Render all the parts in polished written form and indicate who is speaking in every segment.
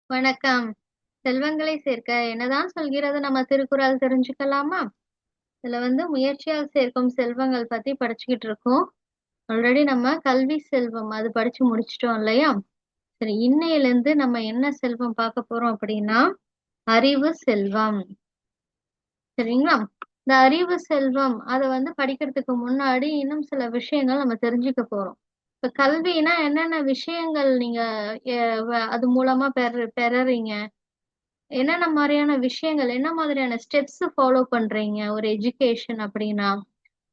Speaker 1: வணக்கம். செல்வங்களை சேர்க்க என்னதான் சொல்கிறது நம்ம திருக்குறள் தெரிஞ்சுக்கலாமா? இதுல முயற்சியால் சேர்க்கும் செல்வங்கள் பத்தி படிச்சுக்கிட்டு இருக்கோம். ஆல்ரெடி நம்ம கல்வி செல்வம் அது படிச்சு முடிச்சிட்டோம் இல்லையா? சரி, இன்னையிலிருந்து நம்ம என்ன செல்வம் பார்க்க போறோம் அப்படின்னா, அறிவு செல்வம். சரிங்களா? இந்த அறிவு செல்வம் அத படிக்கிறதுக்கு முன்னாடி இன்னும் சில விஷயங்கள் நம்ம தெரிஞ்சுக்க போறோம். இப்ப கல்வினா என்னென்ன விஷயங்கள் நீங்க எ அது மூலமா பெறறீங்க? என்னென்ன மாரியான விஷயங்கள், என்ன மாதிரியான ஸ்டெப்ஸ் ஃபாலோ பண்றீங்க ஒரு எஜுகேஷன் அப்படின்னா?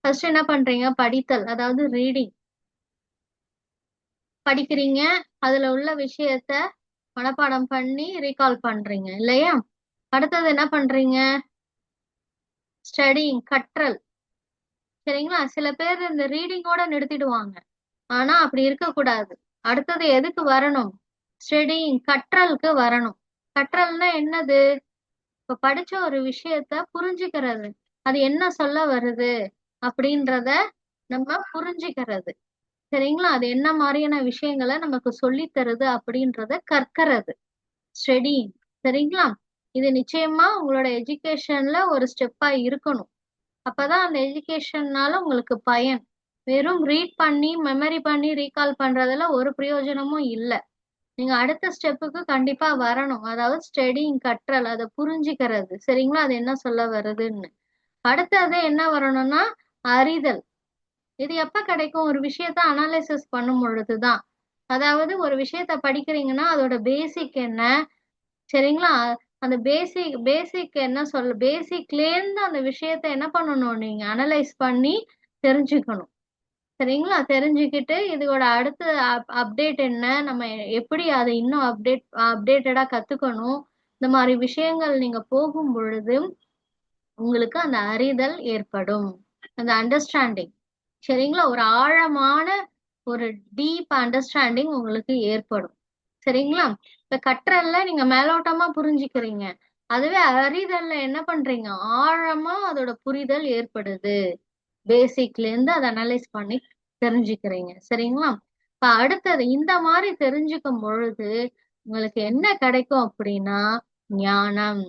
Speaker 1: ஃபர்ஸ்ட் என்ன பண்றீங்க? படித்தல். அதாவது ரீடிங். படிக்கிறீங்க. அதுல உள்ள விஷயத்த மனப்பாடம் பண்ணி ரீகால் பண்றீங்க இல்லையா? அடுத்தது என்ன பண்றீங்க? ஸ்டடியிங் கற்றல். சரிங்களா? சில பேர் இந்த ரீடிங்கோட நிறுத்திடுவாங்க. ஆனா அப்படி இருக்கக்கூடாது. அடுத்தது எதுக்கு வரணும்? ஸ்டடியிங் கற்றலுக்கு வரணும். கற்றல்னா என்னது? இப்ப படிச்ச ஒரு விஷயத்த புரிஞ்சுக்கிறது. அது என்ன சொல்ல வருது அப்படின்றத நம்ம புரிஞ்சுக்கிறது. சரிங்களா? அது என்ன மாரியான விஷயங்கள நமக்கு சொல்லித் தருது அப்படின்றத கற்கறது. ஸ்டடியிங். சரிங்களா? இது நிச்சயமா உங்களோட எஜுகேஷன்ல ஒரு ஸ்டெப்பா இருக்கணும். அப்பதான் அந்த எஜுகேஷன்னால உங்களுக்கு பயன். வெறும் ரீட் பண்ணி, மெமரி பண்ணி, ரீகால் பண்றதுல ஒரு பிரயோஜனமும் இல்ல. நீங்க அடுத்த ஸ்டெப்புக்கு கண்டிப்பா வரணும். அதாவது ஸ்டடியிங் கற்றல். அத புரிஞ்சுக்கிறது. சரிங்களா? அது என்ன சொல்ல வருதுன்னு. அடுத்தது என்ன வரணும்னா, அறிதல். இது எப்ப கிடைக்கும்? ஒரு விஷயத்த அனலைசிஸ் பண்ணும் பொழுது தான். அதாவது ஒரு விஷயத்த படிக்கிறீங்கன்னா, அதோட பேசிக் என்ன? சரிங்களா? அந்த பேசிக் பேசிக் என்ன பேசிக்லேருந்து அந்த விஷயத்த என்ன பண்ணணும் நீங்க? அனலைஸ் பண்ணி தெரிஞ்சுக்கணும். சரிங்களா? தெரிஞ்சுக்கிட்டு இதோட அடுத்த அப்டேட் என்ன? நம்ம எப்படி அத இன்னும் அப்டேட்டடா கத்துக்கணும்? இந்த மாரி விஷயங்கள் நீங்க போகும் பொழுது, உங்களுக்கு அந்த அறிதல் ஏற்படும். அந்த அண்டர்ஸ்டாண்டிங். சரிங்களா? ஒரு ஆழமான ஒரு டீப் அண்டர்ஸ்டாண்டிங் உங்களுக்கு ஏற்படும். சரிங்களா? இப்ப கற்றல்ல நீங்க மேலோட்டமா புரிஞ்சுக்கிறீங்க. அதுவே அறிதல்ல என்ன பண்றீங்க? ஆழமா அதோட புரிதல் ஏற்படுது. பேசிக்லேருந்து அத அனலைஸ் பண்ணி தெரிஞ்சுக்கிறீங்க. சரிங்களா? இப்ப அடுத்தது இந்த மாரி தெரிஞ்சுக்கும் பொழுது, உங்களுக்கு என்ன கிடைக்கும் அப்படின்னா, ஞானம்.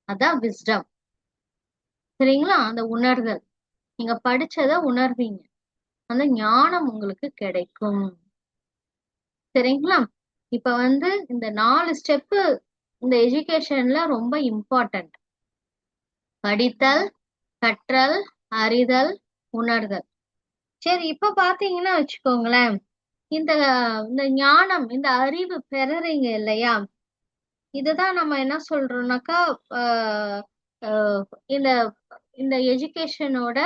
Speaker 1: அதான் விஸ்டம். சரிங்களா? அந்த உணர்தல். நீங்க படிச்சத உணர்வீங்க. அந்த ஞானம் உங்களுக்கு கிடைக்கும். சரிங்களா? இப்ப இந்த 4 ஸ்டெப்பு இந்த எஜுகேஷன்ல ரொம்ப இம்பார்ட்டன்ட். படித்தல், கற்றல், அறிதல், உணர்தல். சரி, இப்ப பாத்தீங்கன்னா வச்சுக்கோங்களேன். இந்த இந்த ஞானம், இந்த அறிவு பெறுறீங்க இல்லையா? இதுதான் நம்ம என்ன சொல்றோம்னாக்கா, அ அ இந்த இந்த எஜுகேஷனோட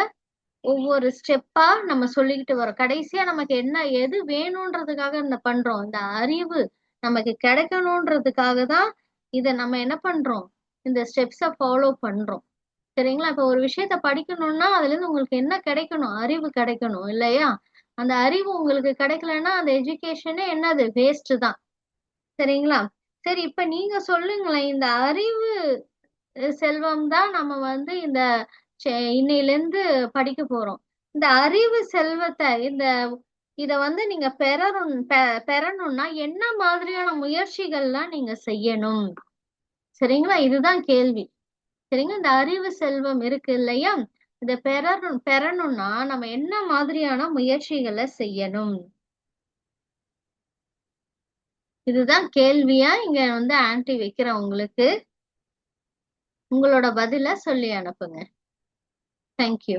Speaker 1: ஒவ்வொரு ஸ்டெப்பா நம்ம சொல்லிக்கிட்டு வரோம். கடைசியா நமக்கு எது வேணுன்றதுக்காக பண்றோம். இந்த அறிவு நமக்கு கிடைக்கணுன்றதுக்காக தான் இத நம்ம என்ன பண்றோம்? இந்த ஸ்டெப்ஸ ஃபாலோ பண்றோம். சரிங்களா? இப்ப ஒரு விஷயத்த படிக்கணும்னா, அதுலேருந்து உங்களுக்கு என்ன கிடைக்கணும்? அறிவு கிடைக்கணும் இல்லையா? அந்த அறிவு உங்களுக்கு கிடைக்கலன்னா, அந்த எஜுகேஷனே என்னது? வேஸ்ட் தான். சரிங்களா? சரி, இப்ப நீங்க சொல்லுங்களேன். இந்த அறிவு செல்வம் தான் நம்ம இந்த இன்னையிலேருந்து படிக்க போறோம். இந்த அறிவு செல்வத்த இத நீங்க பெறணும்னா, என்ன மாதிரியான முயற்சிகள்லாம் நீங்க செய்யணும்? சரிங்களா? இதுதான் கேள்வி. சரிங்களா? இந்த அறிவு செல்வம் இருக்கு இல்லையா? இத பெறணும்னா, நம்ம என்ன மாதிரியான முயற்சிகள செய்யணும்? இதுதான் கேள்வியா இங்க ஆன்டி வைக்கிறேன் உங்களுக்கு. உங்களோட பதில சொல்லி அனுப்புங்க. Thank you.